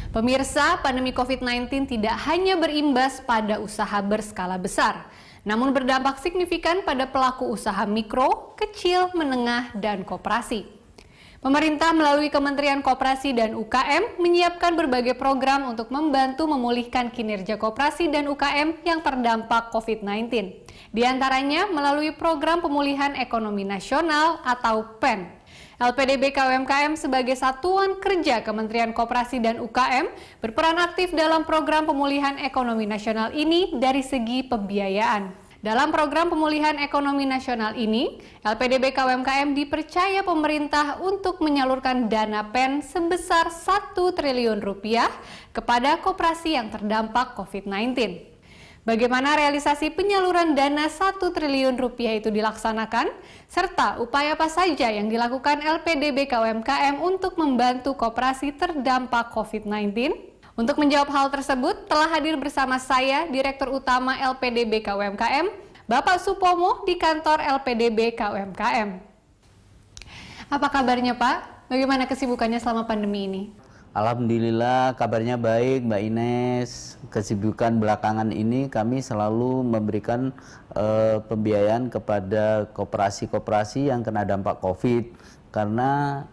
Pemirsa, pandemi COVID-19 tidak hanya berimbas pada usaha berskala besar, namun berdampak signifikan pada pelaku usaha mikro, kecil, menengah, dan koperasi. Pemerintah melalui Kementerian Koperasi dan UKM menyiapkan berbagai program untuk membantu memulihkan kinerja koperasi dan UKM yang terdampak COVID-19. Di antaranya melalui Program Pemulihan Ekonomi Nasional atau PEN. LPDB KUMKM sebagai satuan kerja Kementerian Koperasi dan UKM berperan aktif dalam program pemulihan ekonomi nasional ini dari segi pembiayaan. Dalam program pemulihan ekonomi nasional ini, LPDB KUMKM dipercaya pemerintah untuk menyalurkan dana PEN sebesar Rp1 triliun kepada koperasi yang terdampak COVID-19. Bagaimana realisasi penyaluran dana Rp1 triliun itu dilaksanakan, serta upaya apa saja yang dilakukan LPDB KUMKM untuk membantu koperasi terdampak COVID-19? Untuk menjawab hal tersebut, telah hadir bersama saya Direktur Utama LPDB KUMKM, Bapak Supomo di kantor LPDB KUMKM. Apa kabarnya Pak? Bagaimana kesibukannya selama pandemi ini? Alhamdulillah kabarnya baik Mbak Ines. Kesibukan belakangan ini kami selalu memberikan pembiayaan kepada koperasi-koperasi yang kena dampak COVID. Karena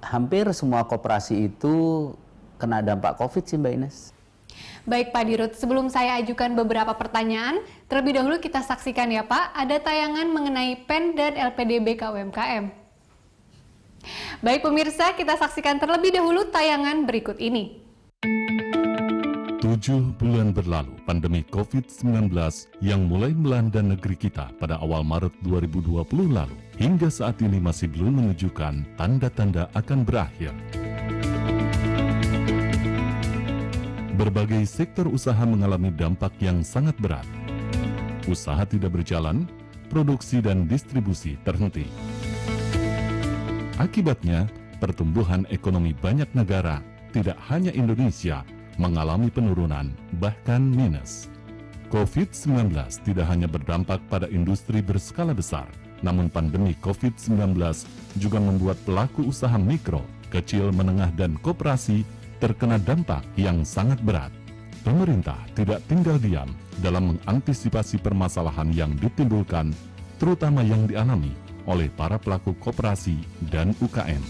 hampir semua koperasi itu kena dampak COVID sih Mbak Ines. Baik Pak Dirut, sebelum saya ajukan beberapa pertanyaan, terlebih dahulu kita saksikan ya Pak, ada tayangan mengenai PEN dan LPDB KUMKM. Baik pemirsa, kita saksikan terlebih dahulu tayangan berikut ini. 7 bulan berlalu, pandemi COVID-19 yang mulai melanda negeri kita pada awal Maret 2020 lalu, hingga saat ini masih belum menunjukkan tanda-tanda akan berakhir. Berbagai sektor usaha mengalami dampak yang sangat berat. Usaha tidak berjalan, produksi dan distribusi terhenti. Akibatnya, pertumbuhan ekonomi banyak negara, tidak hanya Indonesia, mengalami penurunan, bahkan minus. COVID-19 tidak hanya berdampak pada industri berskala besar, namun pandemi COVID-19 juga membuat pelaku usaha mikro, kecil, menengah, dan koperasi terkena dampak yang sangat berat. Pemerintah tidak tinggal diam dalam mengantisipasi permasalahan yang ditimbulkan, terutama yang dialami oleh para pelaku koperasi dan UKM.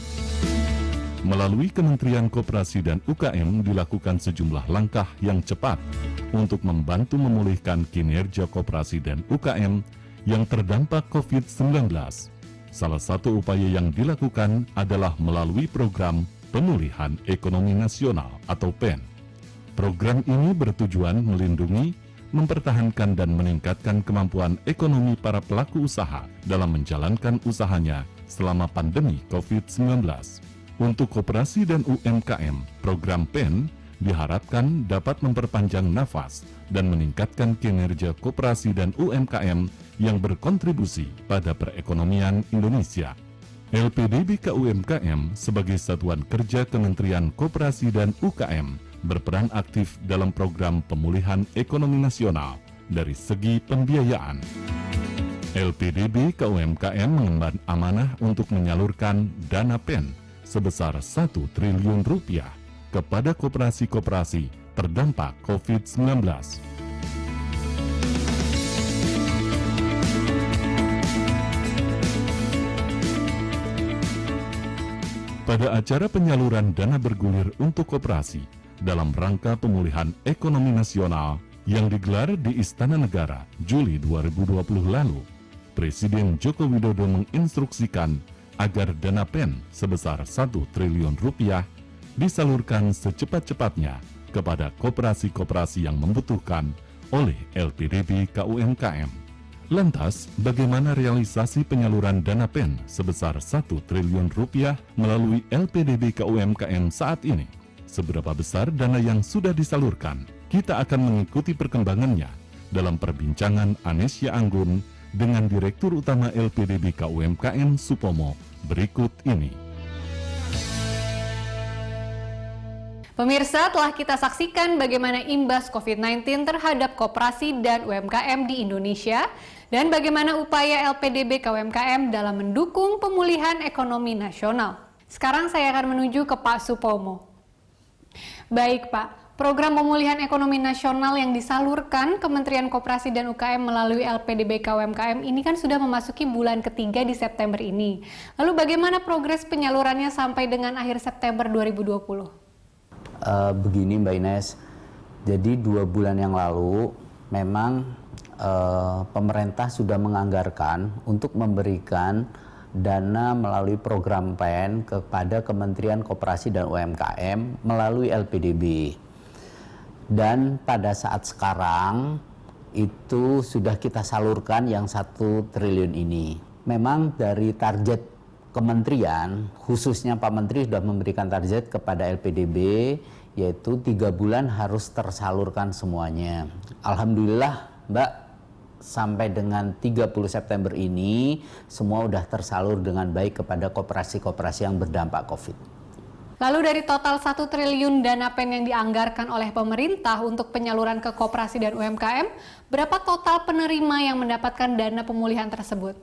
Melalui Kementerian Koperasi dan UKM dilakukan sejumlah langkah yang cepat untuk membantu memulihkan kinerja koperasi dan UKM yang terdampak COVID-19. Salah satu upaya yang dilakukan adalah melalui program Pemulihan Ekonomi Nasional atau PEN. Program ini bertujuan melindungi, mempertahankan dan meningkatkan kemampuan ekonomi para pelaku usaha dalam menjalankan usahanya selama pandemi COVID-19. Untuk koperasi dan UMKM, program PEN diharapkan dapat memperpanjang nafas dan meningkatkan kinerja koperasi dan UMKM yang berkontribusi pada perekonomian Indonesia. LPDB KUMKM sebagai satuan kerja Kementerian Koperasi dan UKM berperan aktif dalam program pemulihan ekonomi nasional dari segi pembiayaan. LPDB KUMKM mengemban amanah untuk menyalurkan dana PEN sebesar Rp1 triliun kepada koperasi-koperasi terdampak COVID-19. Pada acara penyaluran dana bergulir untuk koperasi dalam rangka pemulihan ekonomi nasional yang digelar di Istana Negara Juli 2020 lalu, Presiden Joko Widodo menginstruksikan agar dana PEN sebesar Rp1 triliun disalurkan secepat-cepatnya kepada koperasi-koperasi yang membutuhkan oleh LPDB KUMKM. Lantas, bagaimana realisasi penyaluran dana PEN sebesar Rp1 triliun melalui LPDB KUMKM saat ini? Seberapa besar dana yang sudah disalurkan? Kita akan mengikuti perkembangannya dalam perbincangan Anesya Anggun dengan Direktur Utama LPDB KUMKM Supomo berikut ini. Pemirsa, telah kita saksikan bagaimana imbas COVID-19 terhadap koperasi dan UMKM di Indonesia dan bagaimana upaya LPDB KUMKM dalam mendukung pemulihan ekonomi nasional. Sekarang saya akan menuju ke Pak Supomo. Baik Pak, program pemulihan ekonomi nasional yang disalurkan Kementerian Koperasi dan UKM melalui LPDB KUMKM ini kan sudah memasuki bulan ketiga di September ini. Lalu bagaimana progres penyalurannya sampai dengan akhir September 2020? Begini Mbak Ines, jadi 2 bulan yang lalu memang pemerintah sudah menganggarkan untuk memberikan dana melalui program PEN kepada Kementerian Koperasi dan UMKM melalui LPDB. Dan pada saat sekarang itu sudah kita salurkan yang 1 triliun ini. Memang dari target kementerian, khususnya Pak Menteri sudah memberikan target kepada LPDB, yaitu 3 bulan harus tersalurkan semuanya. Alhamdulillah Mbak, sampai dengan 30 September ini semua sudah tersalur dengan baik kepada koperasi-koperasi yang berdampak COVID. Lalu dari total 1 triliun dana PEN yang dianggarkan oleh pemerintah untuk penyaluran ke koperasi dan UMKM, berapa total penerima yang mendapatkan dana pemulihan tersebut?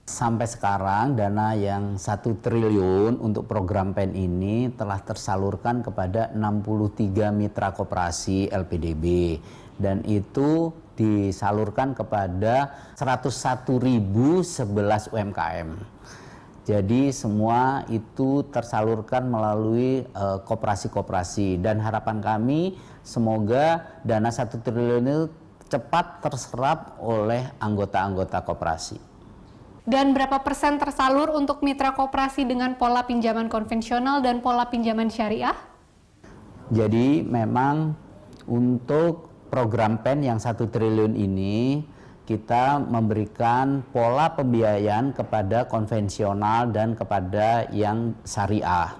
Sampai sekarang dana yang 1 triliun untuk program PEN ini telah tersalurkan kepada 63 mitra koperasi LPDB dan itu disalurkan kepada 101.011 UMKM. Jadi semua itu tersalurkan melalui koperasi-koperasi dan harapan kami semoga dana 1 triliun itu cepat terserap oleh anggota-anggota koperasi. Dan berapa persen tersalur untuk mitra koperasi dengan pola pinjaman konvensional dan pola pinjaman syariah? Jadi memang untuk program PEN yang 1 triliun ini kita memberikan pola pembiayaan kepada konvensional dan kepada yang syariah.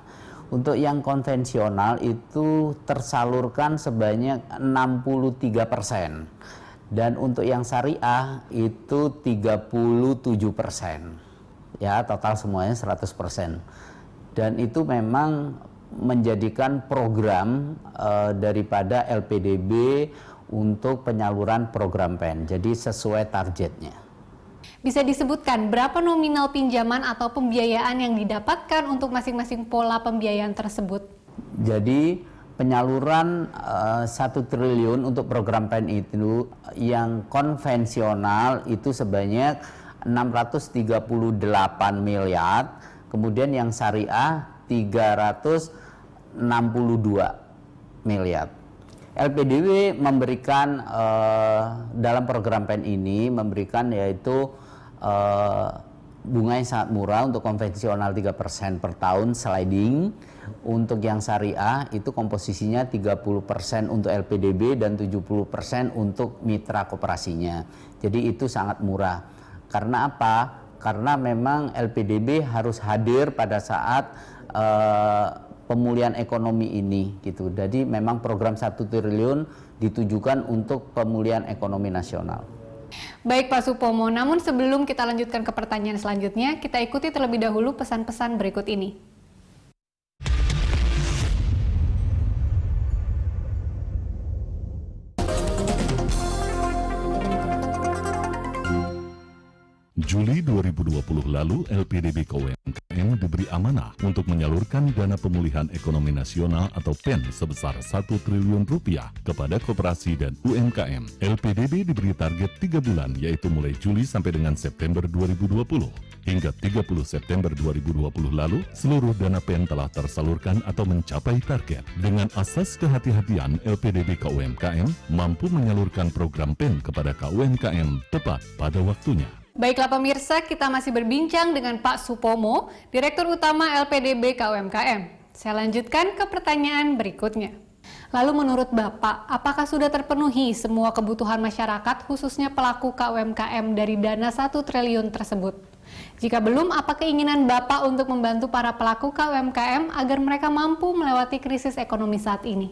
Untuk yang konvensional itu tersalurkan sebanyak 63%. Dan untuk yang syariah itu 37%. Ya, total semuanya 100%. Dan itu memang menjadikan program daripada LPDB untuk penyaluran program PEN. Jadi sesuai targetnya. Bisa disebutkan berapa nominal pinjaman atau pembiayaan yang didapatkan untuk masing-masing pola pembiayaan tersebut? Jadi penyaluran 1 triliun untuk program PEN itu yang konvensional itu sebanyak 638 miliar, kemudian yang syariah 362 miliar. LPDB memberikan dalam program PEN ini memberikan yaitu bunga yang sangat murah untuk konvensional 3% per tahun sliding. Untuk yang syariah itu komposisinya 30% untuk LPDB dan 70% untuk mitra koperasinya. Jadi itu sangat murah. Karena apa? Karena memang LPDB harus hadir pada saat pemulihan ekonomi ini gitu. Jadi memang program 1 triliun ditujukan untuk pemulihan ekonomi nasional. Baik Pak Supomo, namun sebelum kita lanjutkan ke pertanyaan selanjutnya, kita ikuti terlebih dahulu pesan-pesan berikut ini. Juli 2020 lalu, LPDB KUMKM diberi amanah untuk menyalurkan dana pemulihan ekonomi nasional atau PEN sebesar 1 triliun rupiah kepada koperasi dan UMKM. LPDB diberi target 3 bulan, yaitu mulai Juli sampai dengan September 2020. Hingga 30 September 2020 lalu, seluruh dana PEN telah tersalurkan atau mencapai target. Dengan asas kehati-hatian, LPDB KUMKM mampu menyalurkan program PEN kepada KUMKM tepat pada waktunya. Baiklah pemirsa, kita masih berbincang dengan Pak Supomo, Direktur Utama LPDB KUMKM. Saya lanjutkan ke pertanyaan berikutnya. Lalu menurut Bapak, apakah sudah terpenuhi semua kebutuhan masyarakat khususnya pelaku KUMKM dari dana 1 triliun tersebut? Jika belum, apa keinginan Bapak untuk membantu para pelaku KUMKM agar mereka mampu melewati krisis ekonomi saat ini?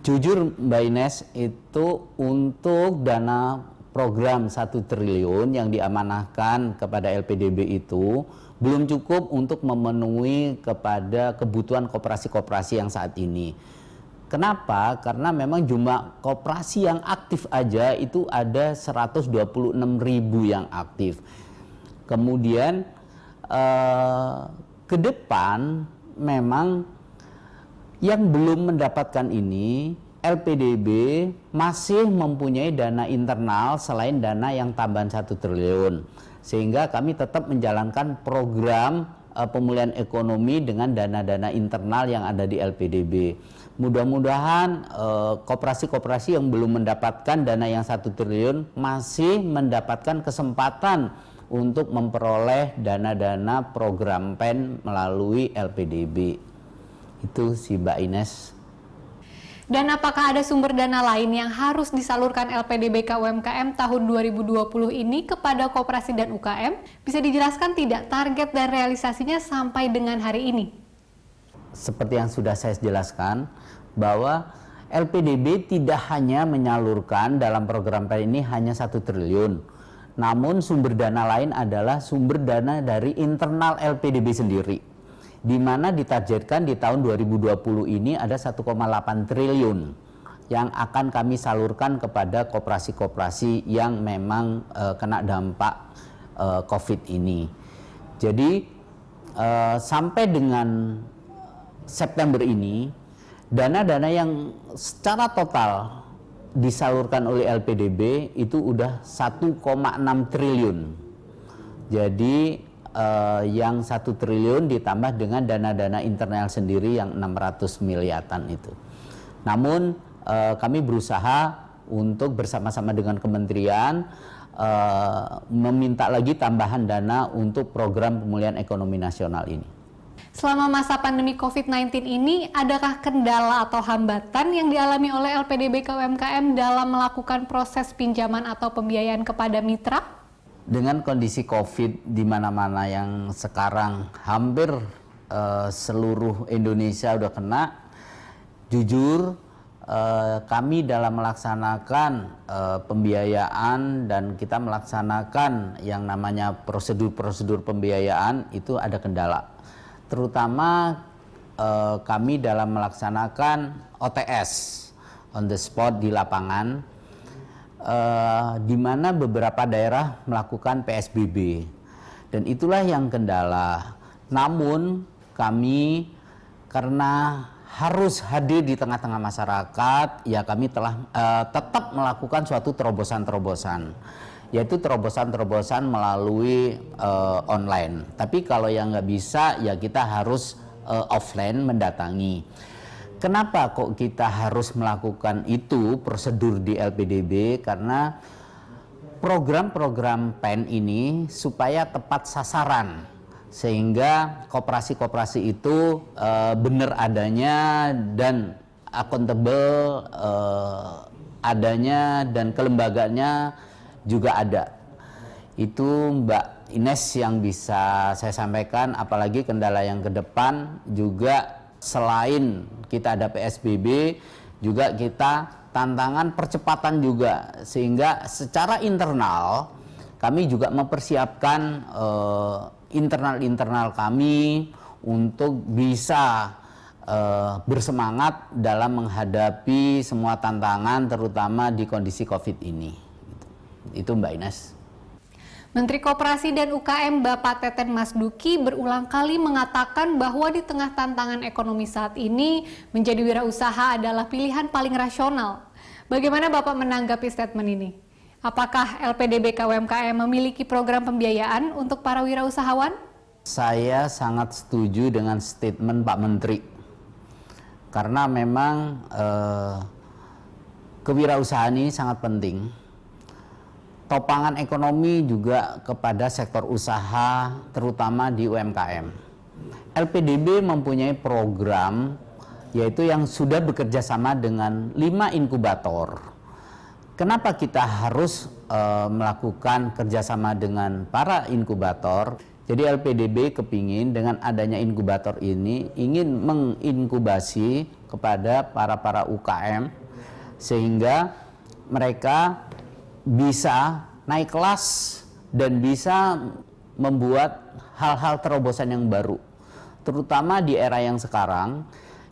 Jujur Mbak Ines, itu untuk dana program 1 triliun yang diamanahkan kepada LPDB itu belum cukup untuk memenuhi kepada kebutuhan koperasi-koperasi yang saat ini. Kenapa? Karena memang jumlah koperasi yang aktif aja itu ada 126.000 yang aktif. Kemudian ke depan memang Yang belum mendapatkan ini, LPDB masih mempunyai dana internal selain dana yang tambahan 1 triliun. Sehingga kami tetap menjalankan program pemulihan ekonomi dengan dana-dana internal yang ada di LPDB. Mudah-mudahan koperasi-koperasi yang belum mendapatkan dana yang 1 triliun masih mendapatkan kesempatan untuk memperoleh dana-dana program PEN melalui LPDB. Itu sih Mbak Ines. Dan apakah ada sumber dana lain yang harus disalurkan LPDBK UMKM tahun 2020 ini kepada koperasi dan UKM? Bisa dijelaskan tidak target dan realisasinya sampai dengan hari ini? Seperti yang sudah saya jelaskan, bahwa LPDB tidak hanya menyalurkan dalam program PEN ini hanya 1 triliun. Namun sumber dana lain adalah sumber dana dari internal LPDB sendiri, di mana ditargetkan di tahun 2020 ini ada 1,8 triliun yang akan kami salurkan kepada koperasi-koperasi yang memang kena dampak COVID ini. Jadi sampai dengan September ini, dana-dana yang secara total disalurkan oleh LPDB itu udah 1,6 triliun. Jadi yang 1 triliun ditambah dengan dana-dana internal sendiri yang 600 miliaran itu. Namun kami berusaha untuk bersama-sama dengan kementerian meminta lagi tambahan dana untuk program pemulihan ekonomi nasional ini. Selama masa pandemi COVID-19 ini, adakah kendala atau hambatan yang dialami oleh LPDBK UMKM dalam melakukan proses pinjaman atau pembiayaan kepada mitra? Dengan kondisi COVID di mana-mana yang sekarang hampir seluruh Indonesia udah kena, jujur kami dalam melaksanakan pembiayaan dan kita melaksanakan yang namanya prosedur-prosedur pembiayaan itu ada kendala. Terutama kami dalam melaksanakan OTS, on the spot di lapangan, di mana beberapa daerah melakukan PSBB, dan itulah yang kendala. Namun kami karena harus hadir di tengah-tengah masyarakat, ya kami telah tetap melakukan suatu terobosan-terobosan, yaitu terobosan-terobosan melalui online. Tapi kalau yang nggak bisa, ya kita harus offline mendatangi. Kenapa kok kita harus melakukan itu prosedur di LPDB? Karena program-program PEN ini supaya tepat sasaran, sehingga koperasi-koperasi itu benar adanya dan akuntabel adanya dan kelembagaannya juga ada. Itu Mbak Ines yang bisa saya sampaikan, apalagi kendala yang ke depan juga selain kita ada PSBB, juga kita tantangan percepatan juga, sehingga secara internal kami juga mempersiapkan internal kami untuk bisa bersemangat dalam menghadapi semua tantangan, terutama di kondisi COVID ini. Itu Mbak Ines. Menteri Koperasi dan UKM Bapak Teten Mas Duki berulang kali mengatakan bahwa di tengah tantangan ekonomi saat ini, menjadi wirausaha adalah pilihan paling rasional. Bagaimana Bapak menanggapi statement ini? Apakah LPDBK UMKM memiliki program pembiayaan untuk para wirausahawan? Saya sangat setuju dengan statement Pak Menteri. Karena memang kewirausahaan ini sangat penting. Topangan ekonomi juga kepada sektor usaha, terutama di UMKM. LPDB mempunyai program, yaitu yang sudah bekerja sama dengan 5 inkubator. Kenapa kita harus melakukan kerjasama dengan para inkubator? Jadi LPDB kepingin dengan adanya inkubator ini ingin menginkubasi kepada para UKM, sehingga mereka bisa naik kelas dan bisa membuat hal-hal terobosan yang baru, terutama di era yang sekarang,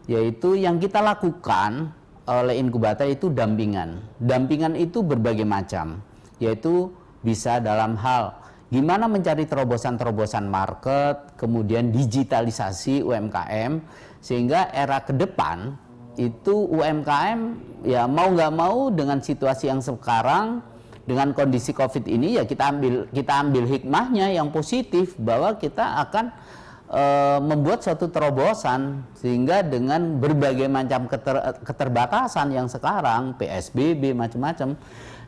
yaitu yang kita lakukan oleh inkubator itu dampingan. Dampingan itu berbagai macam, yaitu bisa dalam hal gimana mencari terobosan-terobosan market, kemudian digitalisasi UMKM, Sehingga era ke depan itu UMKM ya mau nggak mau dengan situasi yang sekarang, dengan kondisi COVID ini ya kita ambil hikmahnya yang positif, bahwa kita akan membuat suatu terobosan, sehingga dengan berbagai macam keterbatasan yang sekarang, PSBB macam-macam,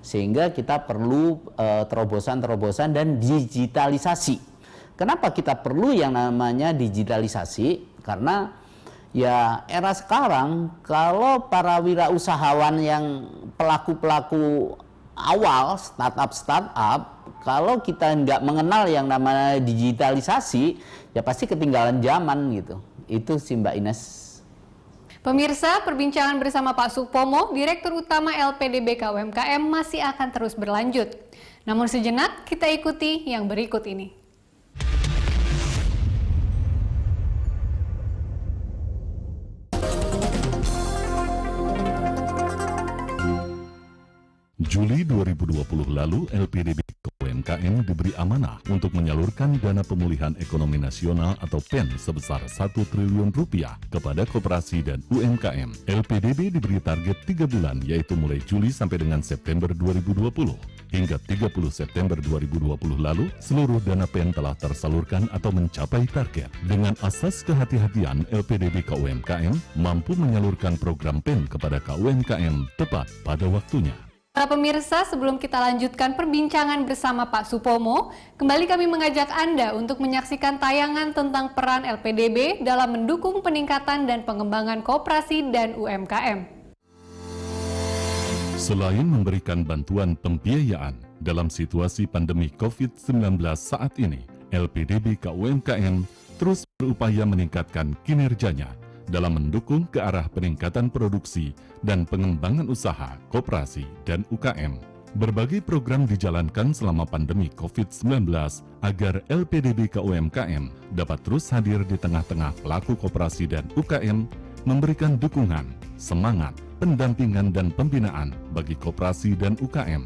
sehingga kita perlu terobosan-terobosan dan digitalisasi. Kenapa kita perlu yang namanya digitalisasi? Karena ya era sekarang kalau para wirausahawan yang pelaku-pelaku awal, startup, kalau kita nggak mengenal yang namanya digitalisasi, ya pasti ketinggalan zaman gitu. Itu sih Mbak Ines. Pemirsa, perbincangan bersama Pak Supomo, Direktur Utama LPDB UMKM masih akan terus berlanjut. Namun sejenak kita ikuti yang berikut ini. Juli 2020 lalu, LPDB UMKM diberi amanah untuk menyalurkan dana pemulihan ekonomi nasional atau PEN sebesar 1 triliun rupiah kepada koperasi dan UMKM. LPDB diberi target 3 bulan, yaitu mulai Juli sampai dengan September 2020. Hingga 30 September 2020 lalu, seluruh dana PEN telah tersalurkan atau mencapai target. Dengan asas kehati-hatian, LPDB UMKM mampu menyalurkan program PEN kepada KUMKM tepat pada waktunya. Para pemirsa, sebelum kita lanjutkan perbincangan bersama Pak Supomo, kembali kami mengajak Anda untuk menyaksikan tayangan tentang peran LPDB dalam mendukung peningkatan dan pengembangan koperasi dan UMKM. Selain memberikan bantuan pembiayaan dalam situasi pandemi COVID-19 saat ini, LPDB UMKM terus berupaya meningkatkan kinerjanya dalam mendukung ke arah peningkatan produksi dan pengembangan usaha, koperasi, dan UKM. Berbagai program dijalankan selama pandemi COVID-19 agar LPDB UMKM dapat terus hadir di tengah-tengah pelaku koperasi dan UKM, memberikan dukungan, semangat, pendampingan, dan pembinaan bagi koperasi dan UKM.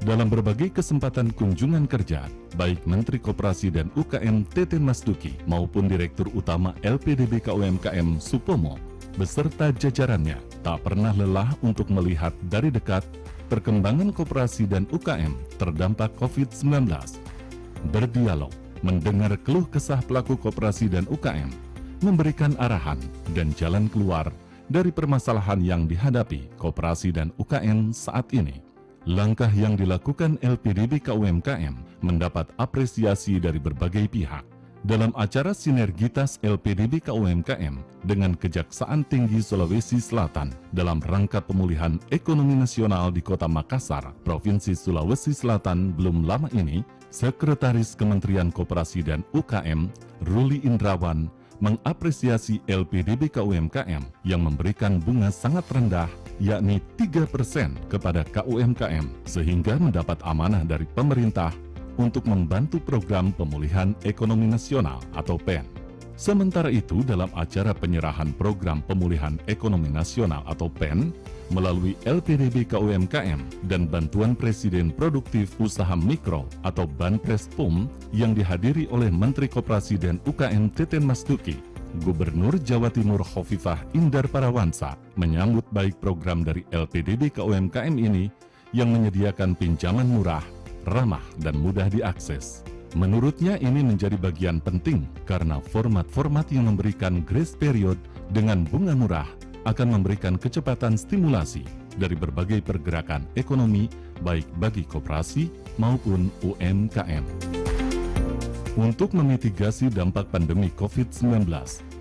Dalam berbagai kesempatan kunjungan kerja, baik Menteri Koperasi dan UKM Teten Mas Duki maupun Direktur Utama LPDB UMKM Supomo beserta jajarannya tak pernah lelah untuk melihat dari dekat perkembangan koperasi dan UKM terdampak COVID-19. Berdialog, mendengar keluh kesah pelaku koperasi dan UKM, memberikan arahan dan jalan keluar dari permasalahan yang dihadapi koperasi dan UKM saat ini. Langkah yang dilakukan LPDB UMKM mendapat apresiasi dari berbagai pihak. Dalam acara sinergitas LPDB UMKM dengan Kejaksaan Tinggi Sulawesi Selatan dalam rangka pemulihan ekonomi nasional di Kota Makassar, Provinsi Sulawesi Selatan belum lama ini, Sekretaris Kementerian Koperasi dan UKM, Ruli Indrawan, mengapresiasi LPDB UMKM yang memberikan bunga sangat rendah, yakni 3% kepada KUMKM, sehingga mendapat amanah dari pemerintah untuk membantu program pemulihan ekonomi nasional atau PEN. Sementara itu, dalam acara penyerahan program pemulihan ekonomi nasional atau PEN melalui LPDB UMKM dan bantuan Presiden Produktif Usaha Mikro atau Banpres PUM yang dihadiri oleh Menteri Koperasi dan UKM Teten Mas Duki, Gubernur Jawa Timur Khofifah Indar Parawansa menyambut baik program dari LPDB UMKM ini yang menyediakan pinjaman murah, ramah, dan mudah diakses. Menurutnya ini menjadi bagian penting karena format-format yang memberikan grace period dengan bunga murah akan memberikan kecepatan stimulasi dari berbagai pergerakan ekonomi baik bagi koperasi maupun UMKM. Untuk memitigasi dampak pandemi COVID-19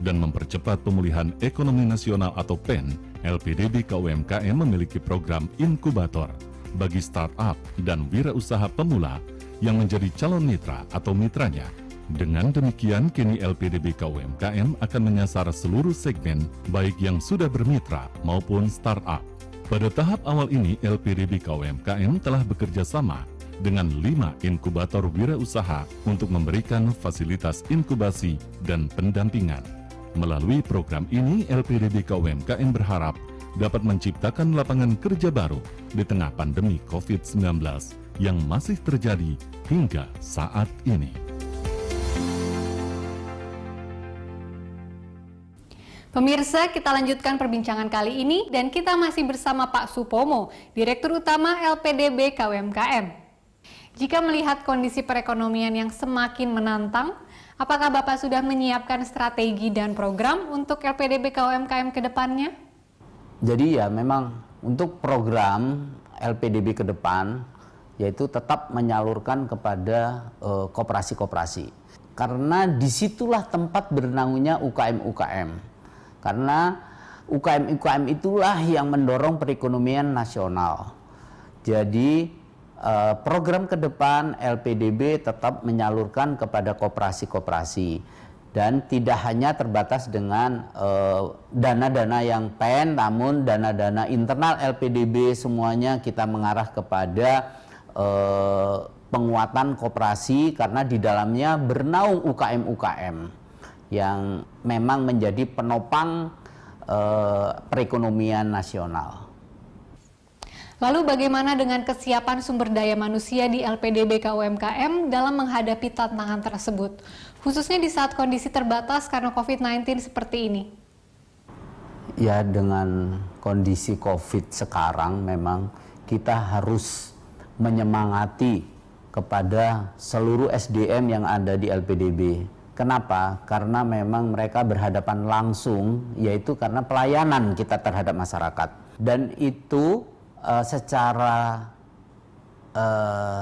dan mempercepat pemulihan ekonomi nasional atau PEN, LPDB UMKM memiliki program inkubator bagi startup dan wirausaha pemula yang menjadi calon mitra atau mitranya. Dengan demikian, kini LPDB UMKM akan menyasar seluruh segmen baik yang sudah bermitra maupun startup. Pada tahap awal ini, LPDB UMKM telah bekerja sama dengan 5 inkubator wirausaha untuk memberikan fasilitas inkubasi dan pendampingan. Melalui program ini, LPDB UMKM berharap dapat menciptakan lapangan kerja baru di tengah pandemi COVID-19 yang masih terjadi hingga saat ini. Pemirsa, kita lanjutkan perbincangan kali ini dan kita masih bersama Pak Supomo, Direktur Utama LPDB KUMKM. Jika melihat kondisi perekonomian yang semakin menantang, apakah Bapak sudah menyiapkan strategi dan program untuk LPDB KUMKM ke depannya? Jadi ya memang untuk program LPDB ke depan yaitu tetap menyalurkan kepada koperasi-koperasi. Karena disitulah tempat bernaungnya UKM-UKM. Karena UKM-UKM itulah yang mendorong perekonomian nasional. Jadi program ke depan LPDB tetap menyalurkan kepada koperasi-koperasi dan tidak hanya terbatas dengan dana-dana yang PEN, namun dana-dana internal LPDB semuanya kita mengarah kepada penguatan koperasi karena di dalamnya bernaung UKM-UKM yang memang menjadi penopang perekonomian nasional. Lalu bagaimana dengan kesiapan sumber daya manusia di LPDB KUMKM dalam menghadapi tantangan tersebut, khususnya di saat kondisi terbatas karena COVID-19 seperti ini? Ya, dengan kondisi COVID sekarang memang kita harus menyemangati kepada seluruh SDM yang ada di LPDB. Kenapa? Karena memang mereka berhadapan langsung, yaitu karena pelayanan kita terhadap masyarakat. Dan itu secara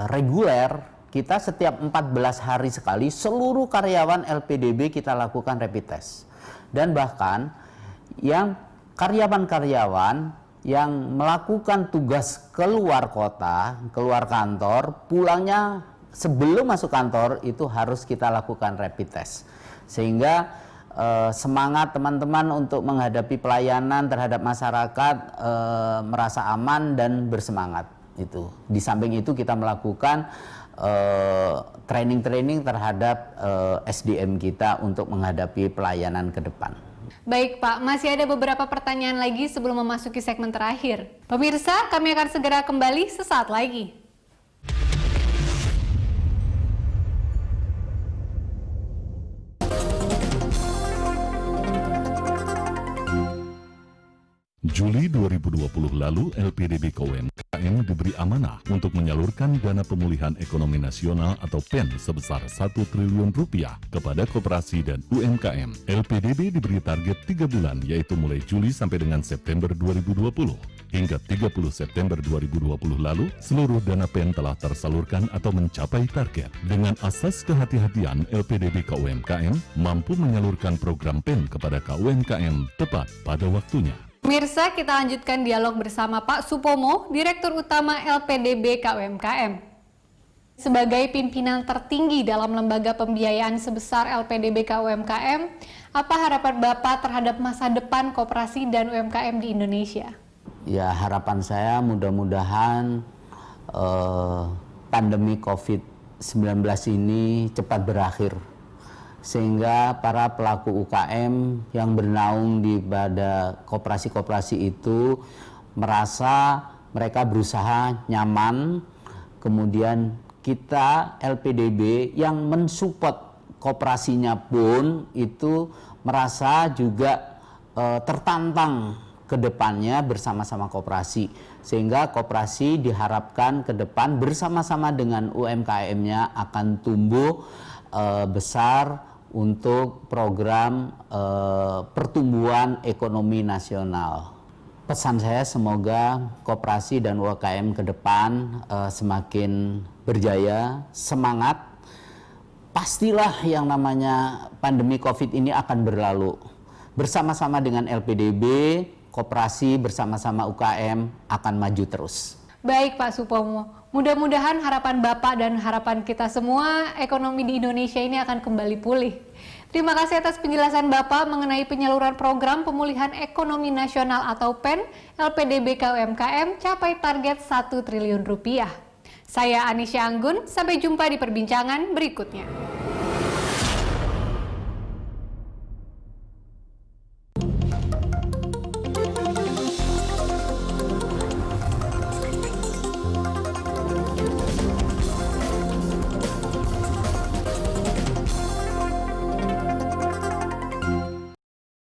reguler, kita setiap 14 hari sekali, seluruh karyawan LPDB kita lakukan rapid test. Dan bahkan yang karyawan-karyawan yang melakukan tugas keluar kota, keluar kantor, pulangnya sebelum masuk kantor itu harus kita lakukan rapid test. Sehingga semangat teman-teman untuk menghadapi pelayanan terhadap masyarakat merasa aman dan bersemangat. Itu. Di samping itu kita melakukan training-training terhadap SDM kita untuk menghadapi pelayanan ke depan. Baik Pak, masih ada beberapa pertanyaan lagi sebelum memasuki segmen terakhir. Pemirsa, kami akan segera kembali sesaat lagi. Juli 2020 lalu, LPDB KUMKM diberi amanah untuk menyalurkan dana pemulihan ekonomi nasional atau PEN sebesar 1 triliun rupiah kepada koperasi dan UMKM. LPDB diberi target 3 bulan, yaitu mulai Juli sampai dengan September 2020. Hingga 30 September 2020 lalu, seluruh dana PEN telah tersalurkan atau mencapai target. Dengan asas kehati-hatian, LPDB KUMKM mampu menyalurkan program PEN kepada KUMKM tepat pada waktunya. Pemirsa, kita lanjutkan dialog bersama Pak Supomo, Direktur Utama LPDB KUMKM. Sebagai pimpinan tertinggi dalam lembaga pembiayaan sebesar LPDB KUMKM, apa harapan Bapak terhadap masa depan koperasi dan UMKM di Indonesia? Ya, harapan saya mudah-mudahan pandemi COVID-19 ini cepat berakhir. Sehingga para pelaku UKM yang bernaung di pada koperasi-koperasi itu merasa mereka berusaha nyaman, kemudian kita LPDB yang mensupport koperasinya pun itu merasa juga tertantang ke depannya bersama-sama koperasi. Sehingga koperasi diharapkan ke depan bersama-sama dengan UMKM-nya akan tumbuh besar untuk program pertumbuhan ekonomi nasional. Pesan saya semoga koperasi dan UMKM ke depan semakin berjaya, semangat. Pastilah yang namanya pandemi COVID ini akan berlalu. Bersama-sama dengan LPDB, koperasi bersama-sama UKM akan maju terus. Baik Pak Supomo, mudah-mudahan harapan Bapak dan harapan kita semua ekonomi di Indonesia ini akan kembali pulih. Terima kasih atas penjelasan Bapak mengenai penyaluran program pemulihan ekonomi nasional atau PEN LPDB KUMKM capai target 1 triliun rupiah. Saya Anisya Anggun, sampai jumpa di perbincangan berikutnya.